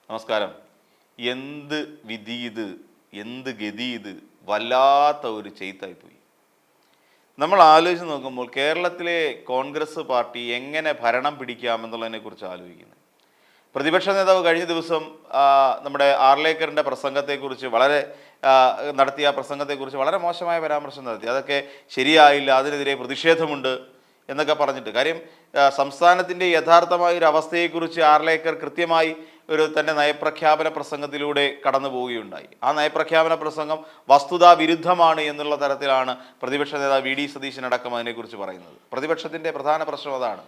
നമസ്കാരം. എന്ത് വിധി ഇത്, എന്ത് ഗതി ഇത്, വല്ലാത്ത ഒരു ചെയ്ത്തായിപ്പോയി. നമ്മൾ ആലോചിച്ച് നോക്കുമ്പോൾ കേരളത്തിലെ കോൺഗ്രസ് പാർട്ടി എങ്ങനെ ഭരണം പിടിക്കാമെന്നുള്ളതിനെ കുറിച്ച് ആലോചിക്കുന്നത്. പ്രതിപക്ഷ നേതാവ് കഴിഞ്ഞ ദിവസം നമ്മുടെ ആർലേക്കറിൻ്റെ പ്രസംഗത്തെക്കുറിച്ച് നടത്തിയ പ്രസംഗത്തെക്കുറിച്ച് വളരെ മോശമായ പരാമർശം നടത്തി. അതൊക്കെ ശരിയായില്ല, അതിനെതിരെ പ്രതിഷേധമുണ്ട് എന്നൊക്കെ പറഞ്ഞിട്ട്. കാര്യം സംസ്ഥാനത്തിൻ്റെ യഥാർത്ഥമായ ഒരു അവസ്ഥയെക്കുറിച്ച് ആർലേക്കർ കൃത്യമായി തൻ്റെ നയപ്രഖ്യാപന പ്രസംഗത്തിലൂടെ കടന്നു പോവുകയുണ്ടായി. ആ നയപ്രഖ്യാപന പ്രസംഗം വസ്തുതാ വിരുദ്ധമാണ് എന്നുള്ള തരത്തിലാണ് പ്രതിപക്ഷ നേതാവ് വി ഡി സതീശനടക്കം അതിനെക്കുറിച്ച് പറയുന്നത്. പ്രതിപക്ഷത്തിൻ്റെ പ്രധാന പ്രശ്നം അതാണ്.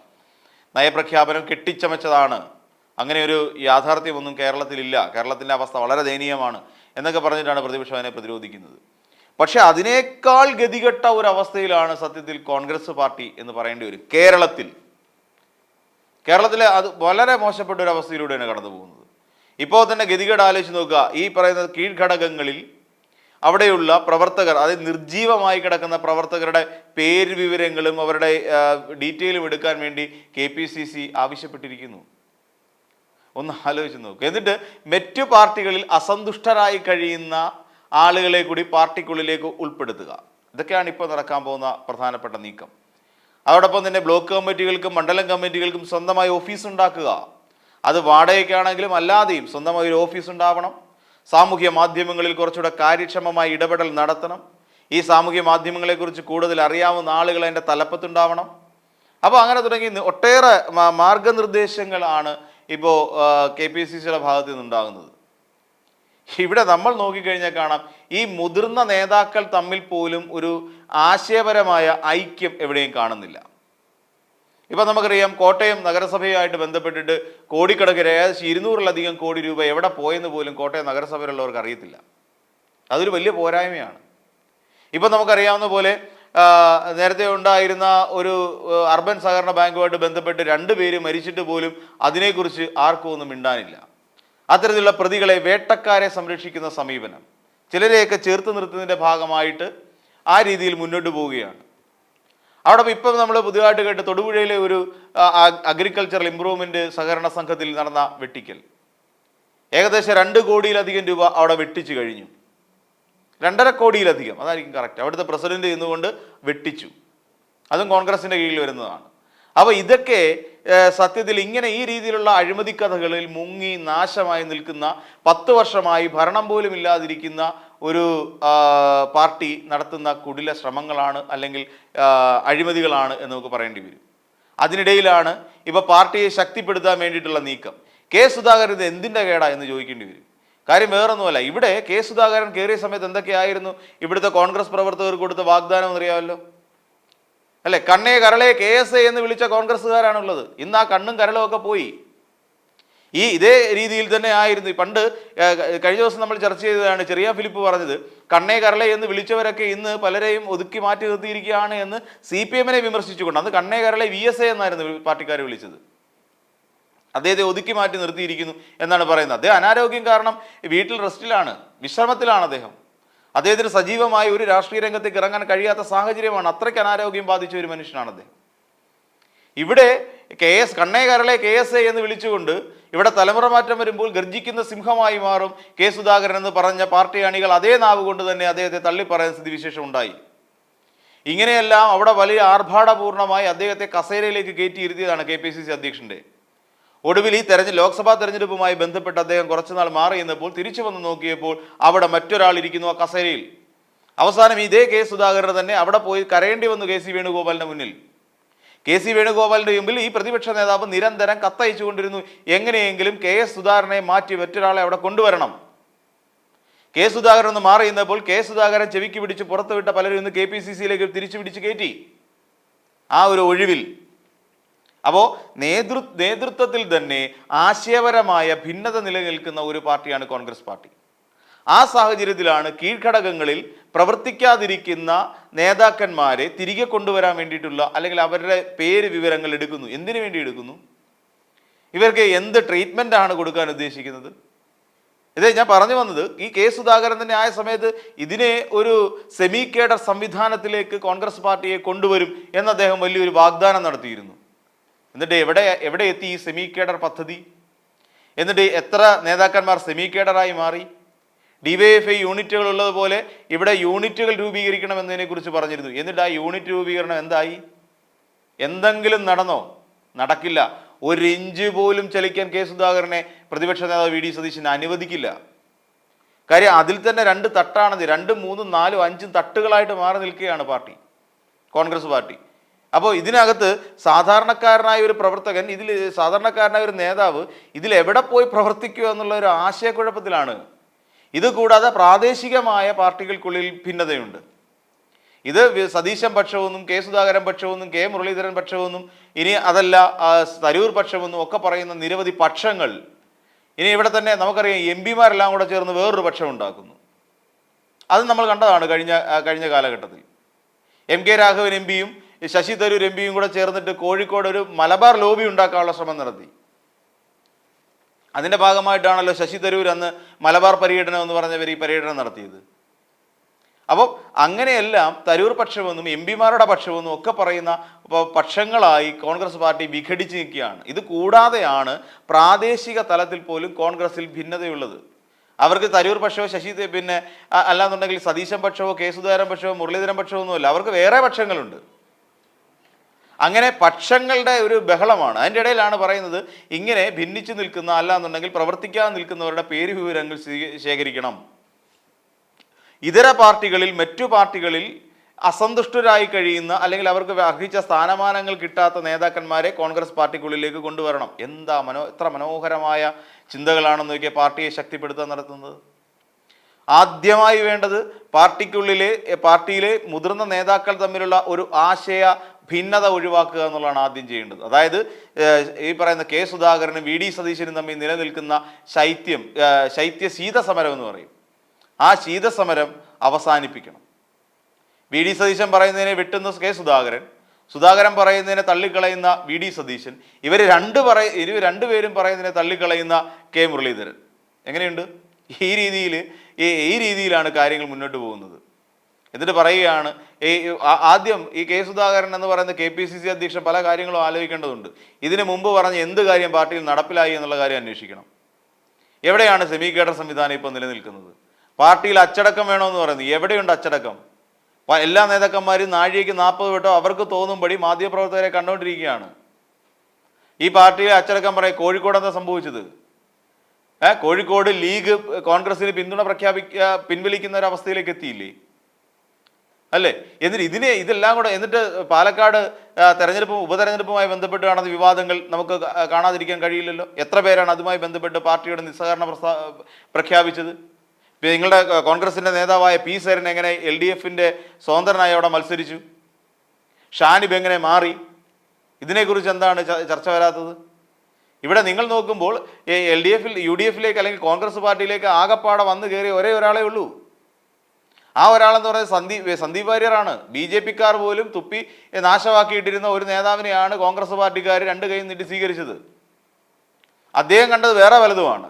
നയപ്രഖ്യാപനം കെട്ടിച്ചമച്ചതാണ്, അങ്ങനെ ഒരു യാഥാർത്ഥ്യമൊന്നും കേരളത്തിലില്ല, കേരളത്തിൻ്റെ അവസ്ഥ വളരെ ദയനീയമാണ് എന്നൊക്കെ പറഞ്ഞിട്ടാണ് പ്രതിപക്ഷം അതിനെ പ്രതിരോധിക്കുന്നത്. പക്ഷെ അതിനേക്കാൾ ഗതികെട്ട ഒരു അവസ്ഥയിലാണ് സത്യത്തിൽ കോൺഗ്രസ് പാർട്ടി എന്ന് പറയേണ്ടി വരും. കേരളത്തിലെ അത് വളരെ മോശപ്പെട്ട ഒരു അവസ്ഥയിലൂടെയാണ് കടന്നു പോകുന്നത്. ഇപ്പോൾ തന്നെ ഗതികേട് ആലോചിച്ച് നോക്കുക. ഈ പറയുന്ന കീഴ്ഘടകങ്ങളിൽ അവിടെയുള്ള പ്രവർത്തകർ, അതായത് നിർജീവമായി കിടക്കുന്ന പ്രവർത്തകരുടെ പേര് വിവരങ്ങളും അവരുടെ ഡീറ്റെയിലും എടുക്കാൻ വേണ്ടി KPCC ആവശ്യപ്പെട്ടിരിക്കുന്നു. ഒന്ന് ആലോചിച്ച് നോക്കുക. എന്നിട്ട് മറ്റു പാർട്ടികളിൽ അസന്തുഷ്ടരായി കഴിയുന്ന ആളുകളെ കൂടി പാർട്ടിക്കുള്ളിലേക്ക് ഉൾപ്പെടുത്തുക. ഇതൊക്കെയാണ് ഇപ്പോൾ നടക്കാൻ പോകുന്ന പ്രധാനപ്പെട്ട നീക്കം. അതോടൊപ്പം തന്നെ ബ്ലോക്ക് കമ്മിറ്റികൾക്കും മണ്ഡലം കമ്മിറ്റികൾക്കും സ്വന്തമായി ഓഫീസ് ഉണ്ടാക്കുക. അത് വാടകയ്ക്കാണെങ്കിലും അല്ലാതെയും സ്വന്തമായി ഒരു ഓഫീസ് ഉണ്ടാവണം. സാമൂഹ്യ മാധ്യമങ്ങളിൽ കുറച്ചുകൂടെ കാര്യക്ഷമമായി ഇടപെടൽ നടത്തണം. ഈ സാമൂഹ്യ മാധ്യമങ്ങളെക്കുറിച്ച് കൂടുതൽ അറിയാവുന്ന ആളുകൾ അതിൻ്റെ തലപ്പത്തുണ്ടാവണം. അപ്പോൾ അങ്ങനെ തുടങ്ങി ഒട്ടേറെ മാർഗനിർദ്ദേശങ്ങളാണ് ഇപ്പോൾ KPCCയുടെ ഭാഗത്തു നിന്നുണ്ടാകുന്നത്. ഇവിടെ നമ്മൾ നോക്കിക്കഴിഞ്ഞാൽ കാണാം, ഈ മുതിർന്ന നേതാക്കൾ തമ്മിൽ പോലും ഒരു ആശയപരമായ ഐക്യം എവിടെയും കാണുന്നില്ല. ഇപ്പം നമുക്കറിയാം, കോട്ടയം നഗരസഭയുമായിട്ട് ബന്ധപ്പെട്ടിട്ട് കോടിക്കണക്കിന് ഏകദേശം 200-ലധികം കോടി രൂപ എവിടെ പോയെന്ന് പോലും കോട്ടയം നഗരസഭയിലുള്ളവർക്ക് അറിയത്തില്ല. അതൊരു വലിയ പോരായ്മയാണ്. ഇപ്പം നമുക്കറിയാവുന്ന പോലെ നേരത്തെ ഉണ്ടായിരുന്ന ഒരു അർബൻ സഹകരണ ബാങ്കുമായിട്ട് ബന്ധപ്പെട്ട് 2 പേര് മരിച്ചിട്ട് പോലും അതിനെക്കുറിച്ച് ആർക്കും ഒന്നും മിണ്ടാനില്ല. അത്തരത്തിലുള്ള പ്രതികളെ, വേട്ടക്കാരെ സംരക്ഷിക്കുന്ന സമീപനം ചിലരെയൊക്കെ ചേർത്ത് നിർത്തുന്നതിൻ്റെ ഭാഗമായിട്ട് ആ രീതിയിൽ മുന്നോട്ട് പോവുകയാണ്. അവിടെ ഇപ്പം നമ്മൾ പുതിയതായിട്ട് കേട്ട് തൊടുപുഴയിലെ ഒരു അഗ്രികൾച്ചറൽ ഇംപ്രൂവ്മെൻറ്റ് സഹകരണ സംഘത്തിൽ നടന്ന വെട്ടിക്കൽ, ഏകദേശം 2 കോടിയിലധികം രൂപ അവിടെ വെട്ടിച്ചു കഴിഞ്ഞു. 2.5 കോടിയിലധികം, അതായിരിക്കും കറക്റ്റ്. അവിടുത്തെ പ്രസിഡന്റ് ഇന്നുകൊണ്ട് വെട്ടിച്ചു. അതും കോൺഗ്രസിൻ്റെ കീഴിൽ വരുന്നതാണ്. അപ്പോൾ ഇതൊക്കെ സത്യത്തിൽ ഇങ്ങനെ ഈ രീതിയിലുള്ള അഴിമതി കഥകളിൽ മുങ്ങി നാശമായി നിൽക്കുന്ന, 10 വർഷമായി ഭരണം പോലും ഇല്ലാതിരിക്കുന്ന ഒരു പാർട്ടി നടത്തുന്ന കുടില ശ്രമങ്ങളാണ്, അല്ലെങ്കിൽ അഴിമതികളാണ് എന്ന് നമുക്ക് പറയേണ്ടി വരും. അതിനിടയിലാണ് ഇപ്പോൾ പാർട്ടിയെ ശക്തിപ്പെടുത്താൻ വേണ്ടിയിട്ടുള്ള നീക്കം. സുധാകരൻ ഇത് എന്തിൻ്റെ കേടാ എന്ന് ചോദിക്കേണ്ടി വരും. കാര്യം വേറൊന്നുമല്ല, ഇവിടെ സുധാകരൻ കയറിയ സമയത്ത് എന്തൊക്കെയായിരുന്നു ഇവിടുത്തെ കോൺഗ്രസ് പ്രവർത്തകർക്ക് കൊടുത്ത വാഗ്ദാനം എന്നറിയാമല്ലോ, അല്ലെ? കണ്ണേ കരളെ KSA എന്ന് വിളിച്ച കോൺഗ്രസ്സുകാരാണുള്ളത്. ഇന്ന് ആ കണ്ണും കരളും ഒക്കെ പോയി. ഇതേ രീതിയിൽ തന്നെ ആയിരുന്നു പണ്ട്. കഴിഞ്ഞ ദിവസം നമ്മൾ ചർച്ച ചെയ്തതാണ്, ചെറിയ ഫിലിപ്പ് പറഞ്ഞത്, കണ്ണേ കരളെ എന്ന് വിളിച്ചവരൊക്കെ ഇന്ന് പലരെയും ഒതുക്കി മാറ്റി നിർത്തിയിരിക്കുകയാണ് എന്ന് CPM-നെ വിമർശിച്ചുകൊണ്ട്. അന്ന് കണ്ണേ കരളെ VSA എന്നായിരുന്നു പാർട്ടിക്കാർ വിളിച്ചത്. അദ്ദേഹത്തെ ഒതുക്കി മാറ്റി നിർത്തിയിരിക്കുന്നു എന്നാണ് പറയുന്നത്. അദ്ദേഹം അനാരോഗ്യം കാരണം വീട്ടിൽ റെസ്റ്റിലാണ്, വിശ്രമത്തിലാണ് അദ്ദേഹം. അദ്ദേഹത്തിന് സജീവമായി ഒരു രാഷ്ട്രീയ രംഗത്തേക്ക് ഇറങ്ങാൻ കഴിയാത്ത സാഹചര്യമാണ്. അത്രയ്ക്ക് അനാരോഗ്യം ബാധിച്ച ഒരു മനുഷ്യനാണ് അദ്ദേഹം. ഇവിടെ കണ്ണേ കരളെ KSA എന്ന് വിളിച്ചുകൊണ്ട് ഇവിടെ തലമുറ മാറ്റം വരുമ്പോൾ ഗർജിക്കുന്ന സിംഹമായി മാറും സുധാകരൻ എന്ന് പറഞ്ഞ പാർട്ടി അണികൾ അതേ നാവ് കൊണ്ട് തന്നെ അദ്ദേഹത്തെ തള്ളിപ്പറയുന്ന സ്ഥിതിവിശേഷം ഉണ്ടായി. ഇങ്ങനെയെല്ലാം അവിടെ വലിയ ആർഭാടപൂർണമായി അദ്ദേഹത്തെ കസേരയിലേക്ക് കയറ്റിയിരുത്തിയതാണ് KPCC അധ്യക്ഷൻ്റെ. ഒടുവിൽ ഈ ലോക്സഭാ തെരഞ്ഞെടുപ്പുമായി ബന്ധപ്പെട്ട് അദ്ദേഹം കുറച്ചുനാൾ മാറി നിന്നപ്പോൾ തിരിച്ചു വന്ന് നോക്കിയപ്പോൾ അവിടെ മറ്റൊരാൾ ഇരിക്കുന്നു ആ കസേരയിൽ. അവസാനം ഇതേ സുധാകരൻ തന്നെ അവിടെ പോയി കരയേണ്ടി വന്നു KC വേണുഗോപാലിന്റെ മുന്നിൽ. KC വേണുഗോപാലിന്റെ മുമ്പിൽ ഈ പ്രതിപക്ഷ നേതാവ് നിരന്തരം കത്തയച്ചുകൊണ്ടിരുന്നു, എങ്ങനെയെങ്കിലും സുധാകരനെ മാറ്റി മറ്റൊരാളെ അവിടെ കൊണ്ടുവരണം. സുധാകരൻ ഒന്ന് മാറി നിന്നപ്പോൾ സുധാകരൻ ചെവിക്ക് പിടിച്ച് പുറത്തുവിട്ട പലരും ഇന്ന് KPCC-യിലേക്ക് തിരിച്ചു പിടിച്ച് കയറ്റി ആ ഒരു ഒഴിവിൽ. അപ്പോൾ നേതൃത്വത്തിൽ തന്നെ ആശയപരമായ ഭിന്നത നിലനിൽക്കുന്ന ഒരു പാർട്ടിയാണ് കോൺഗ്രസ് പാർട്ടി. ആ സാഹചര്യത്തിലാണ് കീഴ്ഘടകങ്ങളിൽ പ്രവർത്തിക്കാതിരിക്കുന്ന നേതാക്കന്മാരെ തിരികെ കൊണ്ടുവരാൻ വേണ്ടിയിട്ടുള്ള, അല്ലെങ്കിൽ അവരുടെ പേര് വിവരങ്ങൾ എടുക്കുന്നു. എന്തിനു വേണ്ടി എടുക്കുന്നു? ഇവർക്ക് എന്ത് ട്രീറ്റ്മെൻ്റാണ് കൊടുക്കാൻ ഉദ്ദേശിക്കുന്നത്? ഇതേ ഞാൻ പറഞ്ഞു വന്നത്, ഈ സുധാകരൻ തന്നെ ആയ സമയത്ത് ഇതിനെ ഒരു സെമി കേഡർ സംവിധാനത്തിലേക്ക് കോൺഗ്രസ് പാർട്ടിയെ കൊണ്ടുവരും എന്ന് അദ്ദേഹം വലിയൊരു വാഗ്ദാനം നടത്തിയിരുന്നു. എന്നിട്ട് എവിടെ എത്തി ഈ സെമി കേഡർ പദ്ധതി? എന്നിട്ട് എത്ര നേതാക്കന്മാർ സെമി കേഡറായി മാറി? DYFI യൂണിറ്റുകൾ ഉള്ളതുപോലെ ഇവിടെ യൂണിറ്റുകൾ രൂപീകരിക്കണമെന്നതിനെക്കുറിച്ച് പറഞ്ഞിരുന്നു. എന്നിട്ട് ആ യൂണിറ്റ് രൂപീകരണം എന്തായി? എന്തെങ്കിലും നടന്നോ? നടക്കില്ല. ഒരു ഇഞ്ച് പോലും ചലിക്കാൻ കെ സുധാകരനെ പ്രതിപക്ഷ നേതാവ് VD സതീശൻ അനുവദിക്കില്ല. കാര്യം അതിൽ തന്നെ 2 തട്ടാണത്. 2, 3, 4, 5 തട്ടുകളായിട്ട് മാറി നിൽക്കുകയാണ് പാർട്ടി, കോൺഗ്രസ് പാർട്ടി. അപ്പോൾ ഇതിനകത്ത് സാധാരണക്കാരനായ ഒരു പ്രവർത്തകൻ, ഇതിൽ സാധാരണക്കാരനായ ഒരു നേതാവ് ഇതിൽ എവിടെ പോയി പ്രവർത്തിക്കുക എന്നുള്ള ഒരു ആശയക്കുഴപ്പത്തിലാണ്. ഇത് കൂടാതെ പ്രാദേശികമായ പാർട്ടികൾക്കുള്ളിൽ ഭിന്നതയുണ്ട്. ഇത് സതീശൻ പക്ഷമെന്നും കെ സുധാകരൻ പക്ഷമെന്നും കെ മുരളീധരൻ പക്ഷമെന്നും ഇനി അതല്ല തരൂർ പക്ഷമെന്നും ഒക്കെ പറയുന്ന നിരവധി പക്ഷങ്ങൾ ഇനി ഇവിടെ തന്നെ നമുക്കറിയാം. MP-മാരെല്ലാം കൂടെ ചേർന്ന് വേറൊരു പക്ഷം ഉണ്ടാക്കുന്നു. അത് നമ്മൾ കണ്ടതാണ് കഴിഞ്ഞ കാലഘട്ടത്തിൽ. MK രാഘവൻ MP-യും ശശി തരൂർ MP-യും കൂടെ ചേർന്നിട്ട് കോഴിക്കോട് ഒരു മലബാർ ലോബി ഉണ്ടാക്കാനുള്ള ശ്രമം നടത്തി. അതിൻ്റെ ഭാഗമായിട്ടാണല്ലോ ശശി തരൂർ അന്ന് മലബാർ പര്യടനം എന്ന് പറഞ്ഞവർ ഈ പര്യടനം നടത്തിയത്. അപ്പോൾ അങ്ങനെയെല്ലാം തരൂർ പക്ഷമെന്നും MP-മാരുടെ പക്ഷമെന്നും ഒക്കെ പറയുന്ന പക്ഷങ്ങളായി കോൺഗ്രസ് പാർട്ടി വിഘടിച്ച് നിൽക്കുകയാണ്. ഇത് കൂടാതെയാണ് പ്രാദേശിക തലത്തിൽ പോലും കോൺഗ്രസിൽ ഭിന്നതയുള്ളത്. അവർക്ക് തരൂർ പക്ഷമോ പിന്നെ അല്ലാന്നുണ്ടെങ്കിൽ സതീശൻ പക്ഷമോ കെ സുധാകരൻ പക്ഷമോ മുരളീധരൻ പക്ഷമോ ഒന്നുമല്ല, അവർക്ക് വേറെ പക്ഷങ്ങളുണ്ട്. അങ്ങനെ പക്ഷങ്ങളുടെ ഒരു ബഹളമാണ്. അതിൻ്റെ ഇടയിലാണ് പറയുന്നത് ഇങ്ങനെ ഭിന്നിച്ചു നിൽക്കുന്ന അല്ലാന്നുണ്ടെങ്കിൽ പ്രവർത്തിക്കാതെ നിൽക്കുന്നവരുടെ പേര് വിവരങ്ങൾ ശേഖരിക്കണം. ഇതര പാർട്ടികളിൽ മറ്റു പാർട്ടികളിൽ അസന്തുഷ്ടരായി കഴിയുന്ന അല്ലെങ്കിൽ അവർക്ക് അർഹിച്ച സ്ഥാനമാനങ്ങൾ കിട്ടാത്ത നേതാക്കന്മാരെ കോൺഗ്രസ് പാർട്ടിക്കുള്ളിലേക്ക് കൊണ്ടുവരണം. എത്ര മനോഹരമായ ചിന്തകളാണെന്ന് നോക്കിയാൽ പാർട്ടിയെ ശക്തിപ്പെടുത്താൻ നടത്തുന്നത്. ആദ്യമായി വേണ്ടത് പാർട്ടിയിലെ മുതിർന്ന നേതാക്കൾ തമ്മിലുള്ള ഒരു ആശയ ഭിന്നത ഒഴിവാക്കുക എന്നുള്ളതാണ് ആദ്യം ചെയ്യേണ്ടത്. അതായത് ഈ പറയുന്ന കെ സുധാകരനും VD സതീശനും തമ്മിൽ നിലനിൽക്കുന്ന ശൈത്യ ശീതസമരം എന്ന് പറയും. ആ ശീതസമരം അവസാനിപ്പിക്കണം. VD സതീശൻ പറയുന്നതിനെ വെട്ടുന്ന കെ സുധാകരൻ പറയുന്നതിനെ തള്ളിക്കളയുന്ന VD സതീശൻ, ഇവർ രണ്ടുപേരും പറയുന്നതിനെ തള്ളിക്കളയുന്ന കെ മുരളീധരൻ. എങ്ങനെയുണ്ട്? ഈ രീതിയിലാണ് കാര്യങ്ങൾ മുന്നോട്ട് പോകുന്നത്. എന്നിട്ട് പറയുകയാണ് ആദ്യം ഈ കെ സുധാകരൻ എന്ന് പറയുന്ന KPCC അധ്യക്ഷൻ പല കാര്യങ്ങളും ആലോചിക്കേണ്ടതുണ്ട്. ഇതിനു മുമ്പ് പറഞ്ഞ എന്ത് കാര്യം പാർട്ടിയിൽ നടപ്പിലായി എന്നുള്ള കാര്യം അന്വേഷിക്കണം. എവിടെയാണ് സെമി കേഡർ സംവിധാനം ഇപ്പോൾ നിലനിൽക്കുന്നത്? പാർട്ടിയിൽ അച്ചടക്കം വേണമെന്ന് പറയുന്നത് എവിടെയുണ്ട് അച്ചടക്കം? എല്ലാ നേതാക്കന്മാരും നാഴികയ്ക്ക് 40 വട്ടം അവർക്ക് തോന്നുമ്പടി മാധ്യമപ്രവർത്തകരെ കണ്ടുകൊണ്ടിരിക്കുകയാണ്. ഈ പാർട്ടിയിലെ അച്ചടക്കം പറയും. കോഴിക്കോട് എന്താ സംഭവിച്ചത്? കോഴിക്കോട് ലീഗ് കോൺഗ്രസിന് പിന്തുണ പിൻവലിക്കുന്ന ഒരു അവസ്ഥയിലേക്ക് എത്തിയില്ലേ അല്ലേ? എന്നിട്ട് ഇതെല്ലാം കൂടെ എന്നിട്ട് പാലക്കാട് ഉപതെരഞ്ഞെടുപ്പുമായി ബന്ധപ്പെട്ട് കാണുന്ന വിവാദങ്ങൾ നമുക്ക് കാണാതിരിക്കാൻ കഴിയില്ലല്ലോ. എത്ര പേരാണ് അതുമായി ബന്ധപ്പെട്ട് പാർട്ടിയുടെ നിസ്സഹകരണ പ്രഖ്യാപിച്ചത്? നിങ്ങളുടെ കോൺഗ്രസിൻ്റെ നേതാവായ P സരൻ എങ്ങനെ LDF-ന്റെ സ്വതന്ത്രനായി അവിടെ മത്സരിച്ചു? ഷാനിബ് എങ്ങനെ മാറി? ഇതിനെക്കുറിച്ച് എന്താണ് ചർച്ച വരാത്തത്? ഇവിടെ നിങ്ങൾ നോക്കുമ്പോൾ UDF-ലേക്ക് അല്ലെങ്കിൽ കോൺഗ്രസ് പാർട്ടിയിലേക്ക് ആകപ്പാടെ വന്നു കയറിയ ഒരേ ഒരാളേ ഉള്ളൂ. ആ ഒരാളെന്ന് പറയുന്നത് സന്ദീപ് വാര്യറാണ്. BJP-ക്കാർ പോലും തുപ്പി നാശമാക്കിയിട്ടിരുന്ന ഒരു നേതാവിനെയാണ് കോൺഗ്രസ് പാർട്ടിക്കാർ 2 കൈയും നീട്ടി സ്വീകരിച്ചത്. അദ്ദേഹം കണ്ടത് വേറെ വലുതുമാണ്.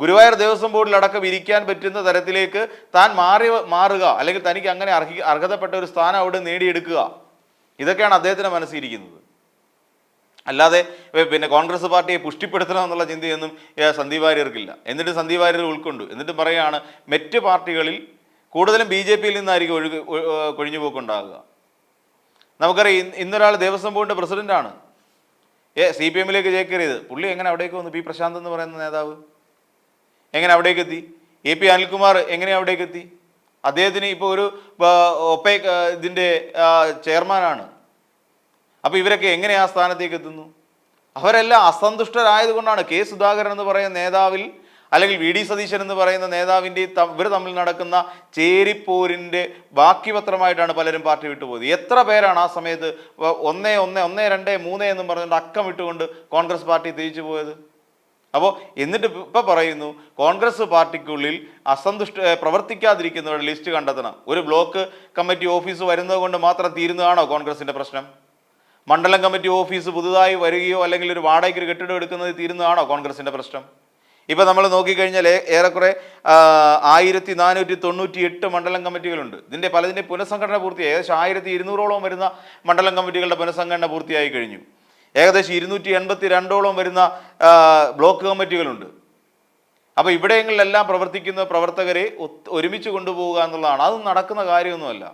ഗുരുവായൂർ ദേവസ്വം ബോർഡിലടക്കം ഇരിക്കാൻ പറ്റുന്ന തരത്തിലേക്ക് താൻ മാറുക അല്ലെങ്കിൽ തനിക്ക് അങ്ങനെ അർഹതപ്പെട്ട ഒരു സ്ഥാനം അവിടെ നേടിയെടുക്കുക. ഇതൊക്കെയാണ് അദ്ദേഹത്തിന് മനസ്സിരിക്കുന്നത്. അല്ലാതെ പിന്നെ കോൺഗ്രസ് പാർട്ടിയെ പുഷ്ടിപ്പെടുത്തണം എന്നുള്ള ചിന്തയൊന്നും സന്ദീപ് വാര്യർക്കില്ല. എന്നിട്ട് സന്ദീപ് വാര്യർ ഉൾക്കൊണ്ടു. എന്നിട്ട് പറയുകയാണ് മറ്റ് പാർട്ടികളിൽ കൂടുതലും BJP-യിൽ നിന്നായിരിക്കും കൊഴിഞ്ഞുപോക്കുണ്ടാകുക. നമുക്കറിയാം ഇന്നൊരാൾ ദേവസ്വം ബോർഡിൻ്റെ പ്രസിഡന്റാണ്. CPM-ലേക്ക് ചേക്കേറിയത്. പുള്ളി എങ്ങനെ അവിടേക്ക് വന്നു? P പ്രശാന്ത് എന്ന് പറയുന്ന നേതാവ് എങ്ങനെ അവിടേക്ക് എത്തി? AP അനിൽകുമാർ എങ്ങനെ അവിടേക്ക് എത്തി? അദ്ദേഹത്തിന് ഇപ്പോൾ ഒരു OPEC ഇതിൻ്റെ ചെയർമാനാണ്. അപ്പോൾ ഇവരൊക്കെ എങ്ങനെ ആ സ്ഥാനത്തേക്ക് എത്തുന്നു? അവരെല്ലാം അസന്തുഷ്ടരായതുകൊണ്ടാണ്. കെ സുധാകരൻ എന്ന് പറയുന്ന നേതാവിൽ അല്ലെങ്കിൽ VD സതീശൻ എന്ന് പറയുന്ന നേതാവിൻ്റെ ഇവർ തമ്മിൽ നടക്കുന്ന ചേരിപ്പോരിൻ്റെ ബാക്കി പത്രമായിട്ടാണ് പലരും പാർട്ടി വിട്ടുപോയത്. എത്ര പേരാണ് ആ സമയത്ത് 1, 1, 1, 2, 3 എന്നും പറഞ്ഞുകൊണ്ട് അക്കം വിട്ടുകൊണ്ട് കോൺഗ്രസ് പാർട്ടി തിരിച്ചു പോയത്? അപ്പോൾ എന്നിട്ട് ഇപ്പം പറയുന്നു കോൺഗ്രസ് പാർട്ടിക്കുള്ളിൽ പ്രവർത്തിക്കാതിരിക്കുന്നവരുടെ ലിസ്റ്റ് കണ്ടെത്തണം. ഒരു ബ്ലോക്ക് കമ്മിറ്റി ഓഫീസ് വരുന്നത് കൊണ്ട് മാത്രം തീരുന്നതാണോ കോൺഗ്രസിൻ്റെ പ്രശ്നം? മണ്ഡലം കമ്മിറ്റി ഓഫീസ് പുതുതായി വരികയോ അല്ലെങ്കിൽ ഒരു വാടകയ്ക്ക് കെട്ടിടം എടുക്കുന്നത് തീരുന്നതാണോ കോൺഗ്രസിൻ്റെ പ്രശ്നം? ഇപ്പം നമ്മൾ നോക്കിക്കഴിഞ്ഞാൽ ഏറെക്കുറെ 1498 മണ്ഡലം കമ്മിറ്റികളുണ്ട്. പലതിൻ്റെ പുനഃസംഘടന പൂർത്തിയായി. ഏകദേശം 1200ഓളം വരുന്ന മണ്ഡലം കമ്മിറ്റികളുടെ പുനഃസംഘടന പൂർത്തിയായി കഴിഞ്ഞു. ഏകദേശം 282ഓളം വരുന്ന ബ്ലോക്ക് കമ്മിറ്റികളുണ്ട്. അപ്പോൾ ഇവിടെയെങ്കിലെല്ലാം പ്രവർത്തിക്കുന്ന പ്രവർത്തകരെ ഒരുമിച്ച് കൊണ്ടുപോവുക എന്നുള്ളതാണ്. അതൊന്നും നടക്കുന്ന കാര്യമൊന്നുമല്ല.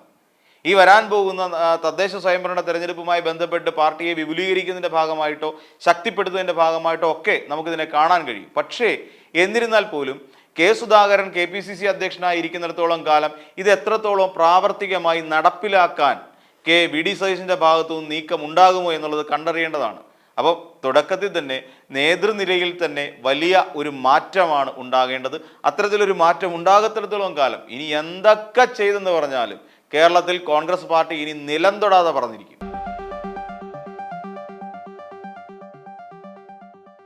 ഈ വരാൻ പോകുന്ന തദ്ദേശ സ്വയംഭരണ തെരഞ്ഞെടുപ്പുമായി ബന്ധപ്പെട്ട് പാർട്ടിയെ വിപുലീകരിക്കുന്നതിൻ്റെ ഭാഗമായിട്ടോ ശക്തിപ്പെടുത്തുന്നതിൻ്റെ ഭാഗമായിട്ടോ ഒക്കെ നമുക്കിതിനെ കാണാൻ കഴിയും. പക്ഷേ എന്നിരുന്നാൽ പോലും കെ സുധാകരൻ KPCC അധ്യക്ഷനായി ഇരിക്കുന്നിടത്തോളം കാലം ഇത് എത്രത്തോളം പ്രാവർത്തികമായി നടപ്പിലാക്കാൻ VD സതീശൻ്റെ ഭാഗത്തുനിന്ന് നീക്കം ഉണ്ടാകുമോ എന്നുള്ളത് കണ്ടറിയേണ്ടതാണ്. അപ്പോൾ തുടക്കത്തിൽ തന്നെ നേതൃനിരയിൽ തന്നെ വലിയ ഒരു മാറ്റമാണ് ഉണ്ടാകേണ്ടത്. അത്തരത്തിലൊരു മാറ്റം ഉണ്ടാകത്തിടത്തോളം കാലം ഇനി എന്തൊക്കെ ചെയ്തെന്ന് പറഞ്ഞാലും കേരളത്തിൽ കോൺഗ്രസ് പാർട്ടി ഇനി നിലം തൊടാതെ പറഞ്ഞിരിക്കും.